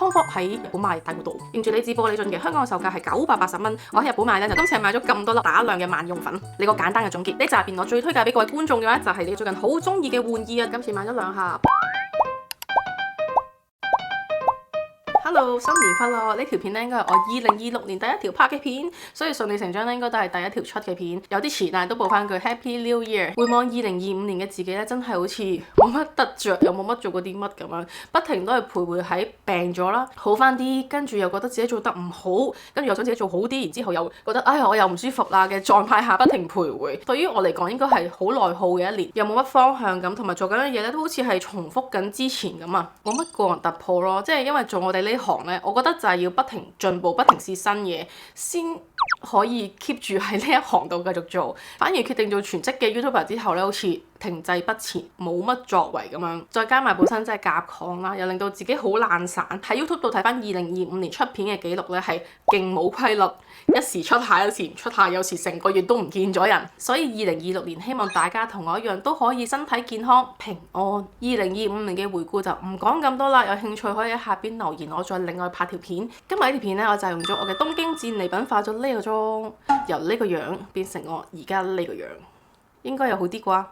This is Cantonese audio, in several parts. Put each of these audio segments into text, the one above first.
Tom Ford 喺日本賣大好多，認住你自玻璃樽嘅，香港嘅售價係980蚊。我喺日本買咧，就今次係買咗咁多粒打量嘅萬用粉。你個簡單嘅總結，呢集入邊我最推介俾各位觀眾嘅咧，就係你最近好中意嘅玩意啊！今次買咗2盒。Hello， 新年快樂！呢條片咧應該係我2026年第一條拍嘅片，所以順理成章咧應該都係第一條出嘅片。有啲遲，但係都報翻句 Happy New Year。回望2025年嘅自己咧，真係好似冇乜得着，又冇乜做過啲乜咁樣，不停都係徘徊喺病咗啦，好翻啲，跟住又覺得自己做得唔好，跟住又想自己做好啲，然之後又覺得哎呀我又唔舒服啦嘅狀態下不停徘徊。對於我嚟講，應該係好內耗嘅一年，又冇乜方向感，同埋做緊嘅嘢咧都好似係重複緊之前咁啊，冇乜個人突破咯。即係因為做我哋呢行咧，我覺得就係要不停進步，不停試新嘢，先可以 keep 住喺呢一行度繼續做。反而決定做全職嘅 YouTuber 之後咧，好似停滯不前，冇乜作為咁樣。再加埋本身真係夾抗啦，又令到自己好懶散。喺 YouTube 度睇翻2025年出片嘅記錄咧，係勁冇規律，一時出下，有時唔出下，有時成個月都唔見咗人。所以2026年希望大家同我一樣都可以身體健康平安。2025年嘅回顧就唔講咁多啦，有興趣可以喺下邊留言，我再另外拍條片。今日呢條片咧，我就用咗我嘅東京戰利品化咗呢個妝，由呢個樣變成我而家呢個樣。應該又好啲啩，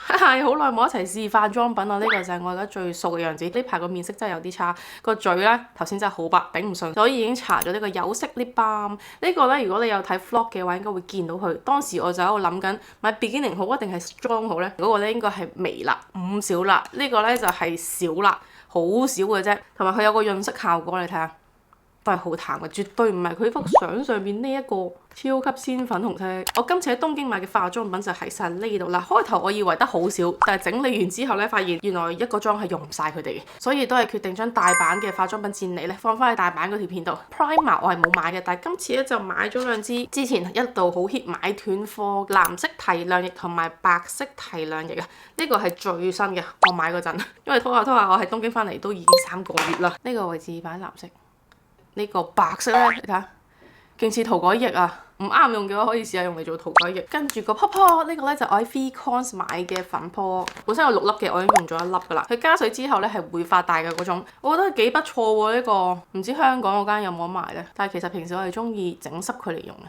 係好耐冇一齊試化妝品啦。呢個就係我而家最素嘅樣子。呢排個面色真係有啲差，個嘴咧頭先真係好白，頂唔順，所以已經搽咗呢個有色 lip balm。呢個咧，如果你有睇 vlog 嘅話，應該會見到佢。當時我就喺度諗緊買 beginning 好定係 strong 好咧。嗰個咧應該係微辣5小辣，呢個咧就係小辣，好少嘅啫。同埋佢有個潤色效果，你睇下。都係好淡嘅，絕對唔係佢幅相上面呢一個超級鮮粉紅色。我今次喺東京買嘅化妝品就喺晒呢度啦。開頭我以為得好少，但係整理完之後咧，發現原來一個妝係用唔晒佢哋嘅，所以都係決定將大版嘅化妝品戰利咧放翻喺大版嗰條片度。Primer 我係冇買嘅，但係今次咧就買咗2支，之前一度好 hit 買斷貨，藍色提亮液同埋白色提亮液啊。呢個係最新嘅，我買嗰陣，因為拖下我喺東京翻嚟都已經3個月啦。呢個位置擺藍色。呢個白色咧，你睇下，勁似塗改液啊！唔啱用嘅話，可以試下用嚟做塗改液。跟住個泡泡呢個咧就我喺 VCons 買嘅粉泡，本身有6粒嘅，我已經用咗1粒噶啦。佢加水之後咧係會發大嘅嗰種，我覺得幾不錯喎。呢個唔知香港嗰間有冇得賣咧？但係其實平時我係中意整濕佢嚟用嘅，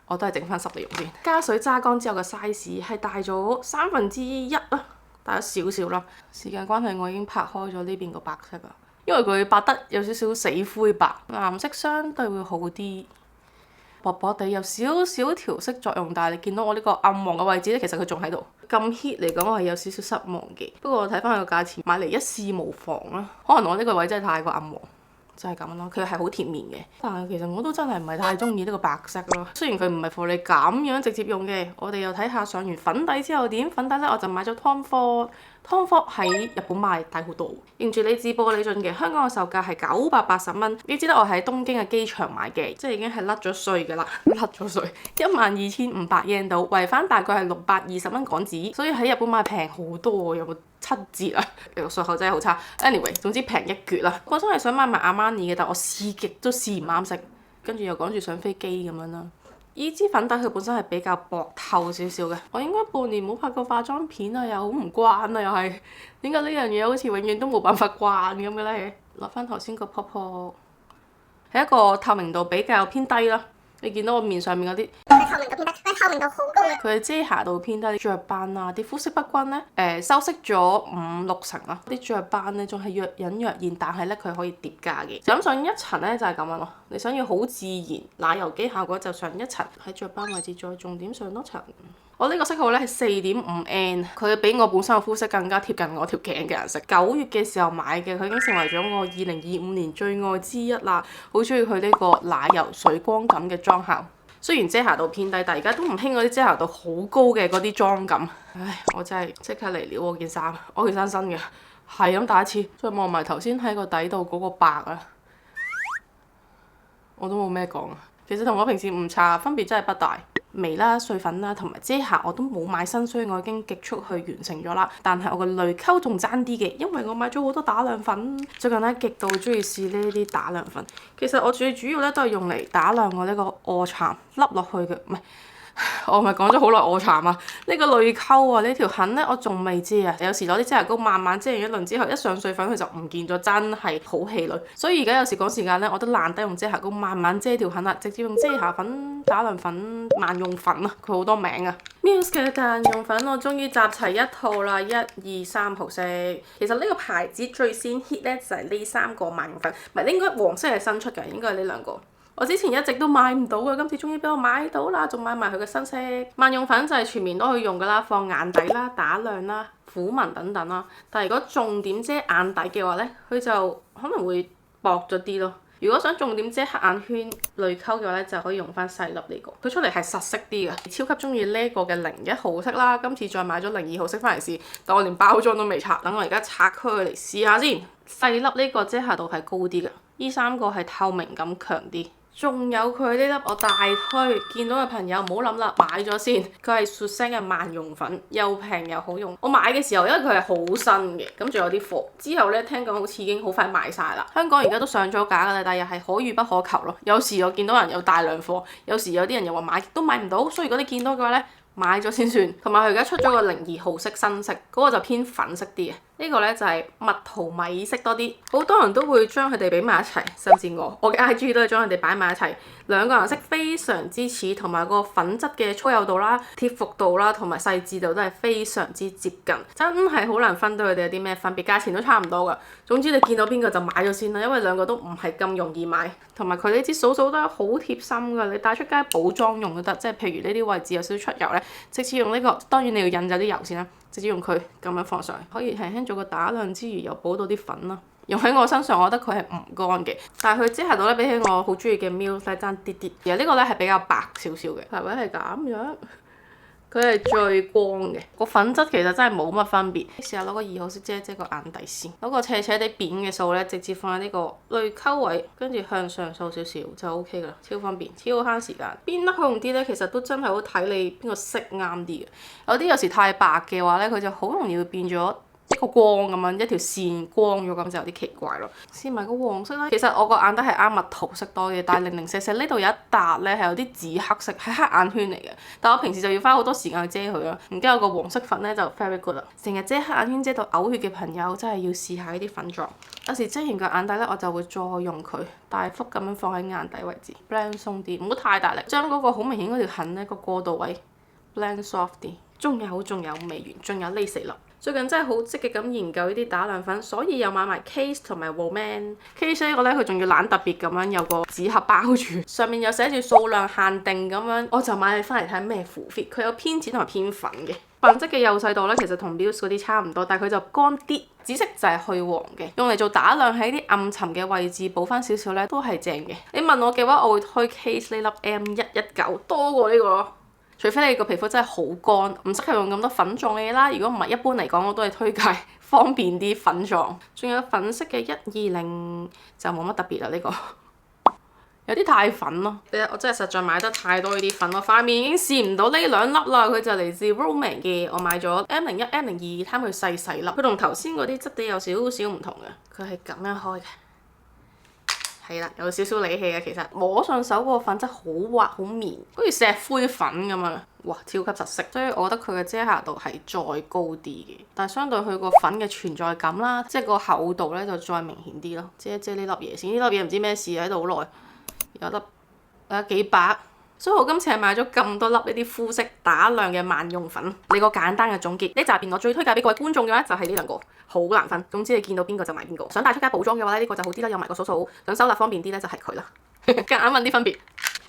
我都係整翻濕嚟用先。加水揸乾之後嘅 size 係大咗1/3啦，大咗少少啦。時間關係，我已經拍開咗呢邊個白色啊。因為佢白得有少少死灰白，藍色相對會好啲，薄薄地有少少調色作用，但係你見到我呢個暗黃嘅位置咧，其實佢仲喺度。咁 hit 嚟講，我係有少少失望嘅。不過我睇翻佢個價錢，買嚟一試無妨啦。可能我呢個位真係太過暗黃，就係咁咯。佢係好貼面嘅，但係其實我都真係唔係太中意呢個白色咯。雖然佢唔係畀你咁樣直接用嘅，我哋又睇下上完粉底之後點。粉底咧我就買咗 Tom Ford。Tom Ford 喺日本賣大好多，認住你自玻璃樽嘅，香港嘅售價係980蚊。你知得我喺東京嘅機場買嘅，即係已經係甩咗稅㗎啦，甩咗稅，12500 yen 到，圍翻大概係620蚊港紙，所以喺日本買平好多，有冇7折啊？個數口真係好差。Anyway， 總之平一橛啦。我真係想買埋阿瑪尼嘅，但我試極都試唔啱色，跟住又趕住上飛機咁樣啦。呢支粉底佢本身係比較薄透少少嘅，我應該半年冇拍過化妝片啊，又好唔慣啊，又係點解呢樣嘢好似永遠都冇辦法慣咁嘅咧？攞翻頭先個泡泡，係一個透明度比較偏低啦。你見到我面上面嗰啲，透明度偏低，透明度好高嘅。佢嘅遮瑕度偏低，啲雀斑啊，啲膚色不均咧，修飾咗5-6層啦。啲雀斑咧仲係若隱若現，但係咧佢可以疊加嘅。就咁上一層咧就係咁樣咯。你想要好自然奶油肌效果就上一層，喺雀斑位置再重點上多層。我呢個色號咧係4.5N，佢比我本身嘅膚色更加貼近我條頸嘅顏色。9月嘅時候買嘅，佢已經成為咗我2025年最愛之一啦。好中意佢呢個奶油水光感嘅妝效。雖然遮瑕度偏低，但而家都唔興嗰啲遮瑕度好高嘅嗰啲妝感。唉，我真係即刻嚟料我件衫，我件衫新嘅，係咁打一次。再望埋頭先喺個底度嗰個白啊，我都冇咩講啊。其實同我平時唔搽分別真係不大。眉啦、碎粉啦同埋遮瑕我都冇買新，所以我已經極速去完成咗啦。但係我個淚溝仲爭啲嘅，因為我買咗好多打亮粉。最近咧極度中意試呢啲打亮粉。其實我最主要咧都係用嚟打亮我呢個臥蠶凹落去嘅，唔係我咪講咗好耐我慘啊！呢個淚溝啊，呢條痕呢，我仲未知啊。有時攞啲遮瑕膏慢慢遮完一輪之後，一上水粉佢就唔見咗，真係好氣餒。所以而家有時趕時間呢，我都懶得用遮瑕膏慢慢遮條痕啦，直接用遮瑕粉、打亮粉、萬用粉啊，佢好多名啊。Muse 嘅萬用粉我終於集齊一套啦，1、2、3號色。其實呢個牌子最先 hit 呢，就係呢3個萬用粉，唔係應該黃色係新出嘅，應該係呢2個。我之前一直都買唔到嘅，今次終於俾我買到啦，仲買埋佢嘅新色。萬用粉就係全面都可以用噶啦，放眼底啦、打亮啦、撫紋等等啦。但係如果重點遮眼底嘅話呢，佢就可能會薄咗啲咯。如果想重點遮黑眼圈、淚溝嘅話呢，就可以用翻細粒呢個，佢出嚟係實色啲嘅。超級中意呢個嘅01號色啦，今次再買咗02號色翻嚟試，但我連包裝都未拆，等我而家拆開佢嚟試下先。細粒呢個遮瑕度係高啲嘅，呢3個係透明感強啲。仲有佢呢粒我大推，見到嘅朋友唔好諗啦，買咗先。佢係 Suzanne 嘅萬用粉，又平又好用。我買嘅時候因為佢係好新嘅，咁仲有啲貨。之後呢，聽講好似已經好快賣晒啦。香港而家都上咗架㗎啦，但係又係可遇不可求咯。有時我見到人有大量貨，有時有啲人又話買都買唔到。所以如果你見到嘅話呢，買咗先算。同埋佢而家出咗個02號色新色，嗰個就偏粉色啲嘅。呢個呢就係蜜桃米色多啲，好多人都會將佢哋比埋一齊，甚至我嘅 IG 都係將佢哋擺埋一齊。兩個顏色非常之似，同埋個粉質嘅粗幼度啦、貼服度啦，同埋細緻度都係非常之接近，真係好難分到佢哋有啲咩分別，價錢都差唔多噶。總之你見到邊個就買咗先啦，因為兩個都唔係咁容易買，同埋佢呢支掃掃都係好貼心噶，你帶出街補妝用都得，即係譬如呢啲位置有少少出油呢，直接用呢個，當然你要引走啲油先啦。直接用佢咁樣放上去，可以輕輕做個打亮之餘，又補到啲粉啦。用喺我身上，我覺得佢係唔乾嘅，但係佢遮瑕度咧比起我好中意嘅 Muse 咧爭啲啲。而呢個咧係比較白少少嘅，係咪係咁樣？佢係最光嘅，個粉質其實真係冇乜分別。試下攞個2號色遮遮個眼底先，攞個斜斜地扁嘅掃咧，直接放喺呢個淚溝位，跟住向上掃少少就 OK 噶啦，超方便，超慳時間。邊粒好用啲咧？其實都真係好睇你邊個色啱啲嘅。有啲有時太白嘅話咧，佢就好容易會變咗一個光咁樣，一條線光咗咁就有啲奇怪咯。試埋個黃色啦，其實我個眼底係啱蜜桃色多嘅，但係零零舍舍呢度有一笪咧係有啲紫黑色，係黑眼圈嚟嘅。但我平時就要花好多時間去遮佢啦。然之後個黃色粉咧就 very good 啦。成日遮黑眼圈遮到嘔血嘅朋友真係要試下呢啲粉狀。有時遮完個眼底咧，我就會再用佢大幅咁樣放喺眼底位置 blend 鬆啲，唔好太大力，將嗰個好明顯嗰條痕咧個過渡位 blend soft 啲。仲有未完，仲有呢4粒。最近真係好積極咁研究呢啲打亮粉，所以又買埋 Case 同埋 Woman。Case 呢個咧佢仲要懶特別咁樣有個紙盒包住，上面有寫住數量限定咁樣，我就買嚟翻嚟睇咩符 fit。佢有偏淺同埋偏粉嘅，粉質嘅幼細度咧其實同 Muse 嗰啲差唔多，但係佢就乾啲。紫色就係去黃嘅，用嚟做打亮喺啲暗沉嘅位置補翻少少咧都係正嘅。你問我嘅話，我會推 Case 呢粒 M119多過呢個咯。除非你個皮膚真係好乾，唔適合用咁多粉狀嘅嘢啦。如果唔係，一般嚟講我都係推介方便啲粉狀。仲有粉色嘅120就冇乜特別啦，呢個有啲太粉咯。我真係實在買得太多呢啲粉，我塊面已經試唔到呢2粒啦。佢就嚟自 Roman 嘅，我買咗 M01、M02，貪佢細粒。佢同頭先嗰啲質地有少少唔同嘅，佢係咁樣開嘅。係啦，有少少理氣嘅，其實摸上手嗰個粉質好滑好綿，好似石灰粉咁啊！哇，超級實色，所以我覺得佢嘅遮瑕度係再高啲嘅，但係相對佢個粉嘅存在感啦，即係個厚度咧就再明顯啲咯。遮遮呢粒嘢先，呢粒嘢唔知咩事喺度好耐，有粒幾百。所以我今次係買咗咁多粒呢啲膚色打亮嘅萬用粉。你個簡單嘅總結，呢集入邊我最推介俾各位觀眾嘅話就係呢2個，好難分。總之你見到邊個就買邊個。想帶出街補妝嘅話呢，呢個就好啲啦，有埋個掃掃。想收納方便啲呢，就係佢啦。夾硬問啲分別。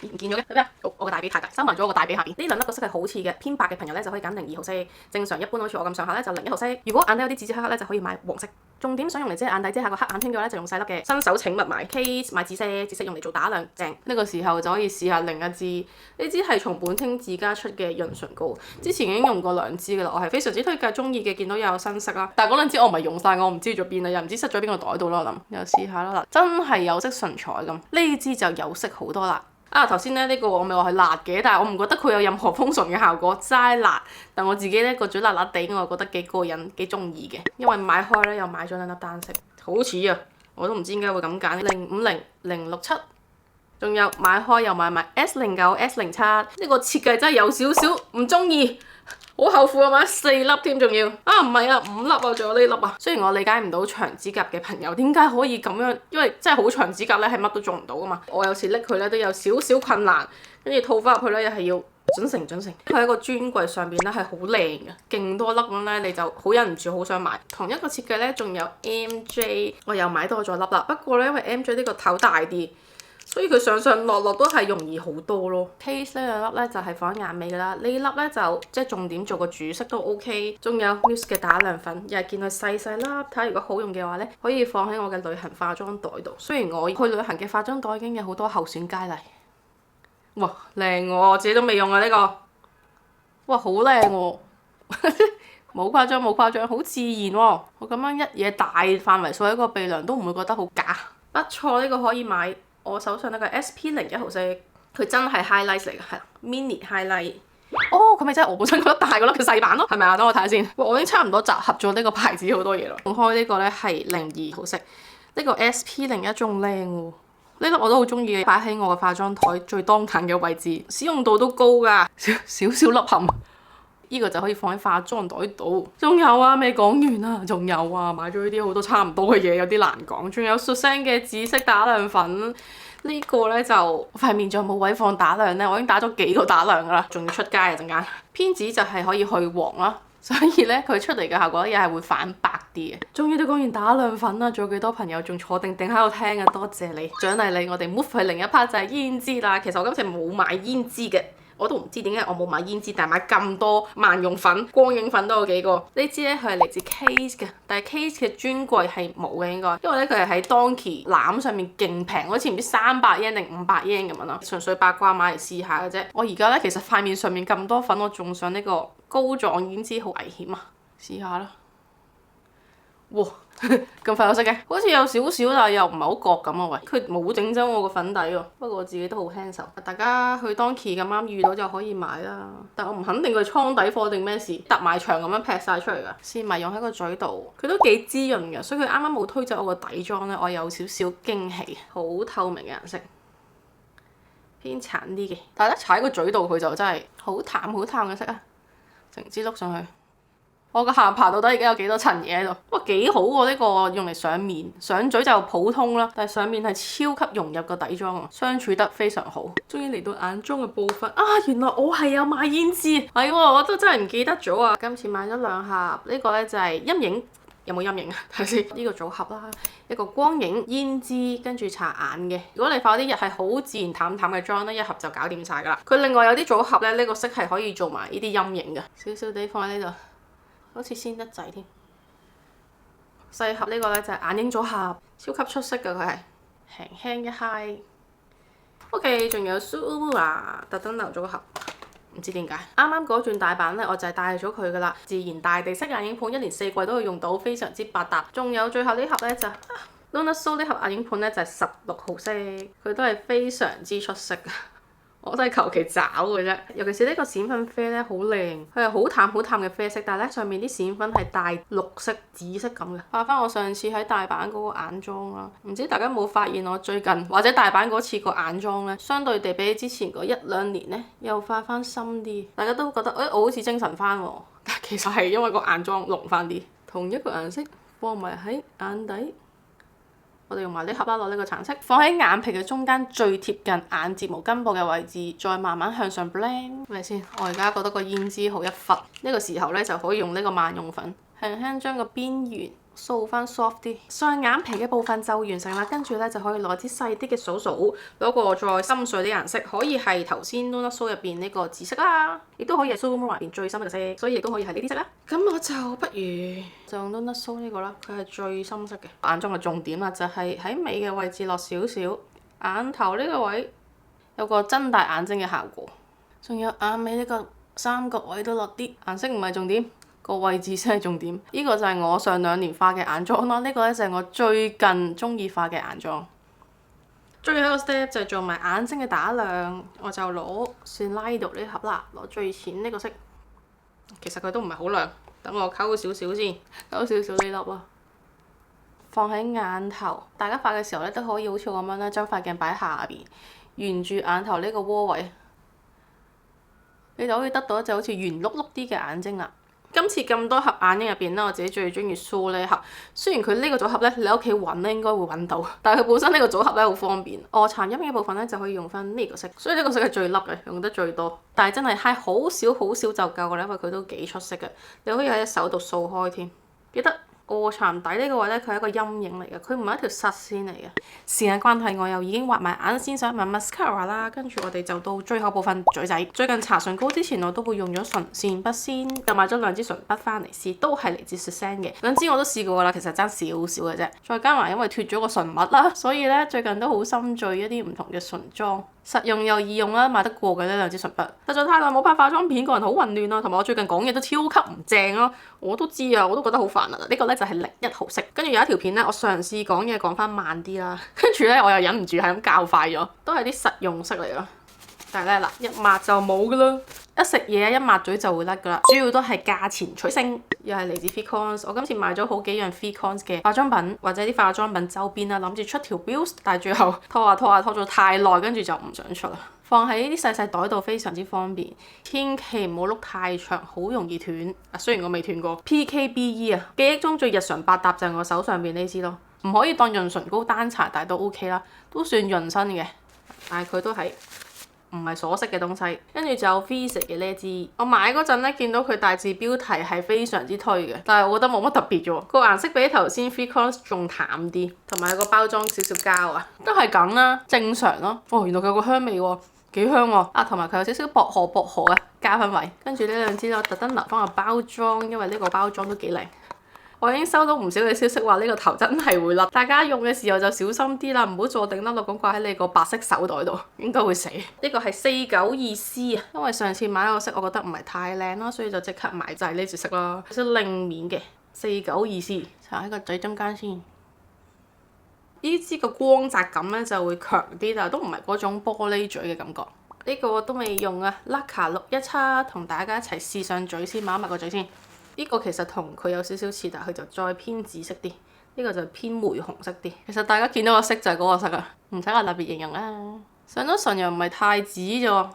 唔見咗嘅，睇咩啊？我個大髀太大，收埋咗個大髀下邊。呢2粒個色係好似嘅，偏白嘅朋友咧就可以揀02號色。正常一般好似我咁上下咧就01號色。如果眼底有啲紫紫黑黑咧，就可以買黃色。重點想用嚟遮眼底遮下個黑眼圈嘅話咧，就用細粒嘅。新手請勿買 Case， 買紫色用嚟做打亮正。呢個時候就可以試下另一支，呢支係從本町自家出嘅潤唇膏。之前已經用過2支噶啦，我係非常之推介中意嘅。見到又有新色啦，但係嗰2支我唔係用晒，我唔知咗邊啦，又唔知塞咗邊個袋度啦。我諗又試下啦，嗱，真係有色唇彩咁，呢支就有色好多啦。頭先呢個我咪話係辣嘅，但係我唔覺得佢有任何豐唇嘅效果，齋辣。但我自己呢個嘴辣辣地，我覺得幾過癮，幾中意嘅。因為買開呢又買咗2粒單色，好似啊，我都唔知點解會咁揀。050、067仲有買開又買埋 S09、S07，呢個設計真係有少少唔中意。好後悔啊，買4粒添，仲要啊，唔係啊，5粒啊，仲有呢粒啊。雖然我理解唔到長指甲嘅朋友點解可以咁樣，因為真係好長指甲咧，係乜都做唔到噶嘛。我有時拎佢咧都有少少困難，跟住套翻入去咧又係要準成。佢喺個專櫃上邊咧係好靚嘅，勁多粒咁咧，你就好忍唔住好想買。同一個設計咧，仲有 MJ， 我又買多咗粒啦。不過咧，因為 MJ 呢個頭大啲，所以佢上上落落都係容易好多咯。Case 呢兩粒咧就係放眼尾噶啦，呢粒咧就即係重點做個主色都 OK。仲有 Muse 嘅打亮粉，又係見佢細細粒，睇下如果好用嘅話咧，可以放喺我嘅旅行化妝袋度。雖然我去旅行嘅化妝袋已經有好多候選佳麗。哇，靚喎！我自己都未用啊呢個。哇，好靚喎！冇誇張，好自然喎。我咁樣一嘢大範圍掃喺個鼻梁都唔會覺得好假。不錯，呢個可以買。我手上呢個 SP01號色，佢真係 highlight 嚟嘅，係 mini highlight。哦，佢咪真係我本身覺得大嗰粒嘅細版咯，係咪啊？等我睇下先。我已經差唔多集合咗呢個牌子好多嘢咯。用開呢個咧係02號色，呢個 SP01仲靚喎。呢粒我都好中意嘅，擺喺我嘅化妝台最當近嘅位置，使用度都高㗎，少粒陷。呢個就可以放喺化妝袋度。仲有啊，未講完啊，仲有啊，買咗呢啲好多差唔多嘅嘢，有啲難講。仲有 Susan 嘅紫色打亮粉，呢個呢就塊面仲有冇位放打亮呢？我已經打咗幾個打亮㗎啦，仲要出街啊陣間。偏紫就係可以去黃啦，所以呢，佢出嚟嘅效果又係會反白啲嘅。終於都講完打亮粉啦，仲有幾多朋友仲坐定定喺度聽啊？多謝你，獎勵你。我哋 move 去另一 part 就係胭脂啦。其實我今次冇買胭脂嘅。我都唔知點解我冇買胭脂，但係買咁多萬用粉、光影粉都有幾個。呢支咧佢係嚟自 Case 嘅，但係 Case 嘅專櫃係冇嘅應該，因為咧佢係喺 Donkey 攬上面勁平，好似唔知300 yen 定500 yen 咁樣啦。純粹八卦買嚟試下嘅啫。我而家咧其實塊面上面咁多粉，我仲上呢個膏狀胭脂好危險啊！試下啦。哇，咁快有色嘅，好似有少少，但係又唔係好覺咁啊！喂，佢冇整走我個粉底喎。不過我自己都好輕手，大家去當期咁啱遇到就可以買啦。但我唔肯定佢倉底貨定咩事，搭埋牆咁樣劈晒出嚟㗎。試埋用喺個嘴度，佢都幾滋潤嘅，所以佢啱啱冇推走我個底妝咧，我有少少驚喜。好透明嘅顏色，偏橙啲嘅，但係一踩喺個嘴度佢就真係好淡嘅色啊！成支碌上去。我個下巴到底而家有幾多層嘢喺度？哇，幾好喎！呢個用嚟上面，上嘴就普通啦，但係上面係超級融入個底妝啊，相處得非常好。終於嚟到眼妝嘅部分啊！原來我係有買胭脂，係喎，我都真係唔記得咗啊！今次買咗2盒，呢個咧就係陰影，有冇陰影啊？睇下先，呢個組合啦，一個光影胭脂，跟住搽眼嘅。如果你化啲日係好自然淡嘅妝咧，1盒就搞掂晒噶啦。佢另外有啲組合咧，呢個色係可以做埋呢啲陰影嘅，少少地放喺呢度。好似鮮得滯添，細盒呢個咧就係眼影組合，超級出色㗎，佢係輕輕一揩。OK， 仲有 Sula 特登留咗個盒，唔知點解。啱啱嗰轉大版咧，我就係帶咗佢㗎啦。自然大地色眼影盤，1年4季都可以用到，非常之百搭。仲有最後呢盒咧就Luna Soul 呢盒眼影盤咧就係16號色，佢都係非常之出色㗎。我都係求其找嘅啫，尤其是呢個閃粉啡咧好靚，佢係好淡嘅啡色，但係咧上面啲閃粉係帶綠色、紫色咁嘅。化翻我上次喺大阪嗰個眼妝啦，唔知大家有冇發現我最近或者大阪嗰次個眼妝咧，相對地比起之前嗰1-2年咧，又化翻深啲。大家都覺得我好似精神翻喎，但其實係因為個眼妝濃翻啲。同一個顏色放埋喺眼底。我哋用埋呢盒啦，攞呢個橙色，放喺眼皮嘅中間最貼近眼睫毛根部嘅位置，再慢慢向上 blend。咪先，我而家覺得個胭脂好一忽，呢個時候咧就可以用呢個萬用粉，輕輕將個邊緣掃翻 soft 啲，上眼皮嘅部分就完成啦。跟住咧就可以攞啲細啲嘅掃掃，攞個再深邃啲顏色，可以係頭先 Luna Soul 入邊呢個紫色啦，亦都可以係 Soul Mura 入邊最深嘅色，所以亦都可以係呢啲色啦。咁我就不如就用 Luna Soul 呢個啦，佢係最深色嘅。眼妝嘅重點啦，就係喺尾嘅位置落少少，眼頭呢個位有個睜大眼睛嘅效果，仲有眼尾呢個三角位都落啲，顏色唔係重點。個位置先係重點，呢個就係我上2年化嘅眼妝啦。呢個咧就係我最近中意化嘅眼妝。最後一個 step 就係做埋眼睛嘅打亮，我就攞Shineido呢盒啦，攞最淺呢個色。其實佢都唔係好亮，等我溝少少先，溝少少呢粒啊。放喺眼頭，大家化嘅時候咧都可以好似我咁樣咧，將塊鏡擺下邊。沿住眼頭呢個窩位，你就可以得到一隻好似圓碌碌啲嘅眼睛啦。今次咁多盒眼影入邊咧，我自己最中意蘇呢盒。雖然佢呢個組合咧，你喺屋企揾咧應該會揾到，但係佢本身呢個組合咧好方便。臥蠶陰影嘅部分咧就可以用翻呢個色，所以呢個色係最笠嘅，用得最多。但係真係揩好少好少就夠啦，因為佢都幾出色嘅。你可以喺隻手度掃開添。記得臥蠶底呢個位咧，佢係一個陰影嚟嘅，佢唔係一條實線嚟嘅。時間關係，我又已經畫埋眼線上埋 mascara 啦，跟住我哋就到最後部分嘴仔。最近搽唇膏之前，我都會用咗唇線筆先，又買咗兩支唇筆翻嚟試，都係嚟自 Shazam 嘅。兩支我都試過啦，其實爭少少嘅啫。再加埋因為脫咗個唇蜜啦，所以咧最近都好心醉一啲唔同嘅唇妝。實用又易用啦，買得過嘅呢兩支唇筆。實在太耐冇拍化妝片，個人好混亂啊，同埋我最近講嘢都超級唔正咯。我都知啊，我都覺得好煩啊。呢個咧就係01號色，跟住有一條片咧，我嘗試講嘢講翻慢啲啦，跟住咧我又忍唔住係咁較快咗，都係啲實用色嚟咯。但係咧嗱，一抹就冇噶啦，一食嘢一抹嘴就會甩噶啦。主要都係價錢取勝，又係嚟自 Fitcons。我今次買咗好幾樣 Fitcons 嘅化妝品或者啲化妝品周邊啦，諗住出條 Reels，但係最後拖下咗太耐，跟住就唔想出啦。放喺呢啲細細袋度非常之方便，千祈唔好碌太長，好容易斷。雖然我未斷過。PKBE 啊，記憶中最日常百搭就係我手上邊呢支咯，唔可以當潤唇膏單搽，但係都 OK 啦，都算潤身嘅。但係佢都係唔係鎖色嘅東西。跟住就有 Visa 嘅呢支，我買嗰陣咧見到佢大字標題係非常之推嘅，但係我覺得冇乜特別啫喎。個顏色比頭先 Fitcons 仲淡啲，同埋個包裝少少膠啊，都係咁啦，正常咯。哦，原來佢有個香味喎。幾香喎！啊，同埋佢有少少薄荷嘅加分位。跟住呢兩支我特登留翻個包裝，因為呢個包裝都幾靚。我已經收到唔少嘅消息話呢個頭真係會甩，大家用嘅時候就小心啲啦，唔好坐定粒粒咁掛喺你個白色手袋度，應該會死。呢個係492C啊，因為上次買個色我覺得唔係太靚啦，所以就即刻買就係呢隻色啦，有少少令面嘅492C，搽喺個嘴中間先。呢支個光澤感咧就會強啲，但係都唔係嗰種玻璃嘴嘅感覺。呢個我都未用啊 Laka 617，同大家一齊試上嘴先，抹一抹個嘴先。呢個其實同佢有少少似，但係佢就再偏紫色啲。呢個就偏玫紅色啲。其實大家見到個色就係嗰個色啊，唔使我特別形容啦。上咗唇又唔係太紫啫喎，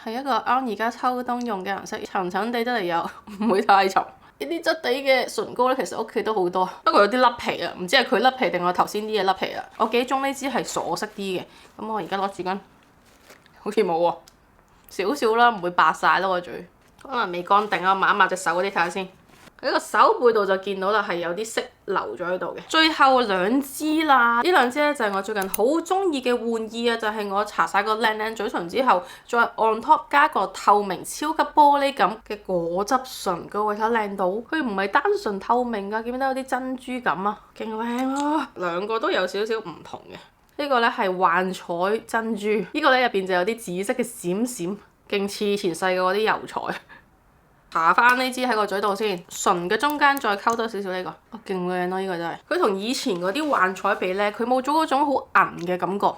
係一個啱而家秋冬用嘅顏色，層層地得嚟又唔會太重。呢啲質地嘅唇膏咧，其實屋企都好多，不過有啲甩皮啊，唔知係佢甩皮定我頭先啲嘢甩皮啊。我幾中呢支係鎖色啲嘅，咁我而家攞紙巾，好似冇喎，少少啦，唔會白晒咯個嘴，可能未乾定啊，抹一抹隻手嗰啲睇下先。喺個手背度就見到啦，係有啲色留咗喺度嘅。最後兩支啦，呢兩支咧就係我最近好中意嘅玩意啊，就係我搽晒個靚嘴唇之後，再 on top 加個透明超級玻璃感嘅果汁唇膏，睇靚到，佢唔係單純透明㗎，見唔見到有啲珍珠感啊，勁靚咯！兩個都有少少唔同嘅，呢個咧係幻彩珍珠，呢個咧入邊就有啲紫色嘅閃閃，勁似前世嘅嗰啲油彩。搽翻呢支喺個嘴度先，唇嘅中間再溝多少少呢個，哦，勁靚咯！呢個真係，佢同以前嗰啲幻彩比咧，佢冇咗嗰種好銀嘅感覺。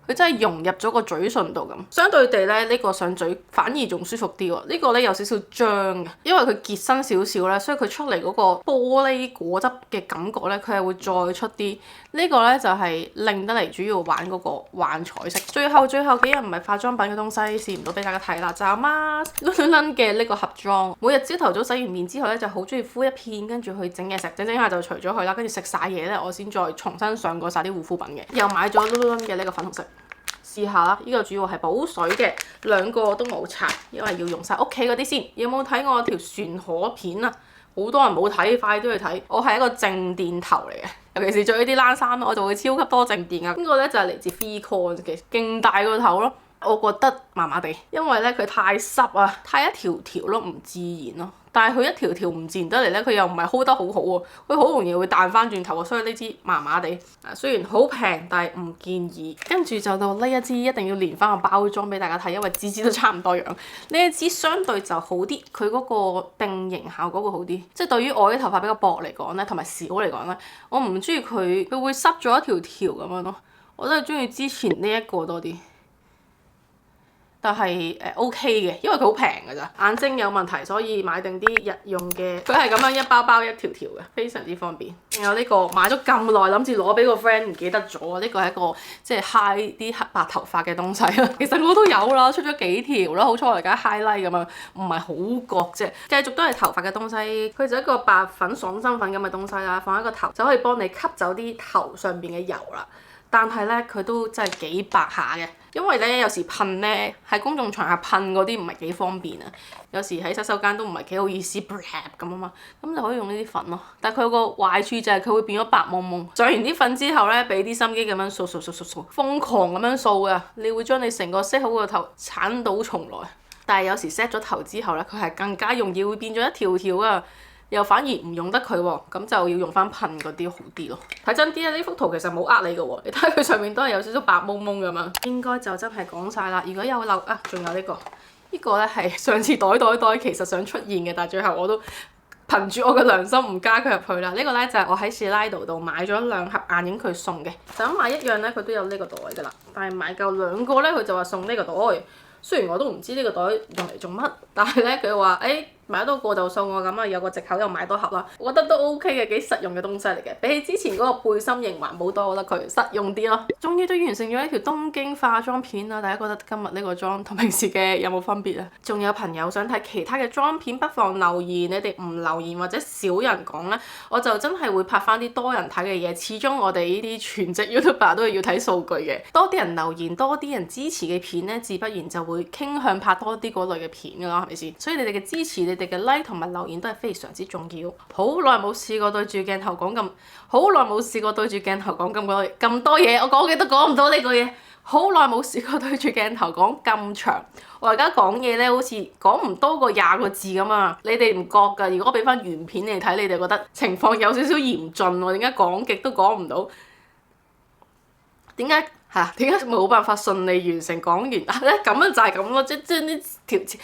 佢真係融入咗個嘴唇度咁，相對地咧，呢個上嘴反而仲舒服啲喎。呢個咧有少少漿嘅，因為佢結身少少咧，所以佢出嚟嗰個玻璃果汁嘅感覺咧，佢係會再出啲。呢個咧就係令得嚟主要玩嗰個幻彩色。最後幾樣唔係化妝品嘅東西試唔到俾大家睇啦，就係 mask 嘅呢個盒裝。每日朝頭早洗完面之後咧，就好中意敷一片，跟住去整嘢食，整下就除咗佢啦，跟住食晒嘢咧，我先再重新上過晒啲護膚品嘅。又買咗 Lululemon 嘅呢個粉紅色。試下啦，呢個主要係補水嘅，兩個都冇搽，因為要用晒屋企嗰啲先。有冇睇我條船河片啊？好多人冇睇，快啲去睇。我係一個靜電頭嚟嘅，尤其是着呢啲冷衫，我就會超級多靜電啊。呢個咧就係嚟自 Fitcons 嘅，勁大個頭咯。我覺得麻麻地，因為咧佢太濕啊，太一條條咯，唔自然咯。但係佢一條條唔自然得嚟咧，佢又唔係 hold 得好好喎，佢好容易會彈翻轉頭啊，所以呢支麻麻地。雖然好平，但係唔建議。跟住就到呢一支，一定要連翻個包裝俾大家睇，因為支支都差唔多樣。呢一支相對就好啲，佢嗰個定型效果會好啲。即係對於我啲頭髮比較薄嚟講咧，同埋少嚟講咧，我唔中意佢會濕咗一條條咁樣咯。我都係中意之前呢一個多啲。但係OK 嘅，因為佢好平㗎咋。眼睛有問題，所以買定啲日用嘅。佢係咁樣一包包一條條嘅，非常之方便。仲有呢個買咗咁耐，諗住攞俾個 friend 唔記得咗。呢個係一個即係 high 啲黑白頭髮嘅東西啊。其實我都有啦，出咗幾條啦，好彩我而家 highlight 咁樣，唔係好覺啫。繼續都係頭髮嘅東西，佢就一個白粉爽身粉咁嘅東西啦，放喺個頭就可以幫你吸走啲頭上邊嘅油啦。但係咧，佢都真係幾白下嘅，因為咧有時噴咧喺公眾場合噴嗰啲唔係幾方便啊，有時喺洗手間都唔係幾好意思咁啊嘛，咁就可以用呢啲粉咯。但係佢有個壞處就係佢會變咗白蒙蒙。上完啲粉之後咧，俾啲心機咁樣掃，瘋狂咁樣掃嘅，你會將你成個 set 好個頭鏟倒重來。但係有時 set 咗頭之後咧，佢係更加容易會變咗一條條啊！又反而唔用得佢喎，咁就要用翻噴嗰啲好啲咯。睇真啲啊，呢幅圖其實冇呃你嘅喎，你睇佢上面都係有少少白蒙蒙咁樣。應該就真係講晒啦。如果有漏啊，仲有呢個，呢個咧係上次袋其實想出現嘅，但係最後我都憑住我嘅良心唔加佢入去啦。呢個咧就係我喺士拉度買咗2盒眼影佢送嘅，就咁買一樣咧佢都有呢個袋㗎啦。但係買夠2個咧，佢就話送呢個袋。雖然我都唔知呢個袋用嚟做乜，但係咧佢話買多個就送我咁啊，有個藉口又買多盒啦。我覺得都 OK 嘅，幾實用嘅東西嚟嘅。比起之前嗰個背心型環保袋，我覺得佢實用啲咯。終於都完成咗一條東京化妝片啦！大家覺得今日呢個妝同平時嘅有冇分別啊？仲有朋友想睇其他嘅妝片，不妨留言。你哋唔留言或者少人講咧，我就真係會拍翻啲多人睇嘅嘢。始終我哋呢啲全職 YouTuber 都係要睇數據嘅，多啲人留言，多啲人支持嘅片咧，自不然就會傾向拍多啲嗰類嘅片㗎啦，係咪先？所以你哋嘅支持，你哋嘅 like 同埋留言都係非常之重要。好耐冇試過對住鏡頭講咁多嘢，我講嘅都講唔到呢句嘢。好耐冇試過對住鏡頭講咁長，我而家講嘢咧好似講唔多過20個字咁啊！你哋唔覺㗎？如果我俾翻原片你睇，你哋覺得情況有少少嚴峻喎？點解講極都講唔到？點解冇辦法順利完成講完啊？咧咁樣就係咁咯，即係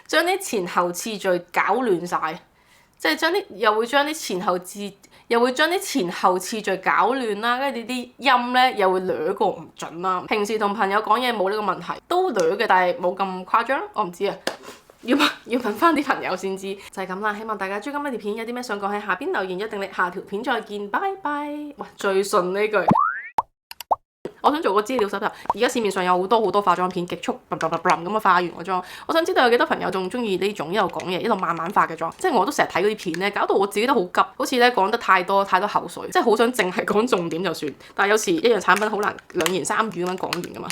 將啲前後次序搞亂晒，即係又會將啲前後次序搞亂啦，跟住啲音咧又會掠過唔準啦。平時同朋友講嘢冇呢個問題，都掠嘅，但係冇咁誇張。我唔知啊，要問翻啲朋友先知。就係咁啦，希望大家中意今日條片，有啲咩想講喺下邊留言，一定你下條片再見，拜拜。哇，最順呢句。我想做個資料搜集，而家市面上有好多化妝片，極速咁啊化完個妝。我想知道有幾多朋友仲中意呢種一路講嘢一路慢慢化嘅妝，即係我都成日睇嗰啲片咧，搞到我自己都好急，好似咧講得太多口水，即係好想淨係講重點就算，但係有時一樣產品好難2言3語咁樣講完㗎嘛。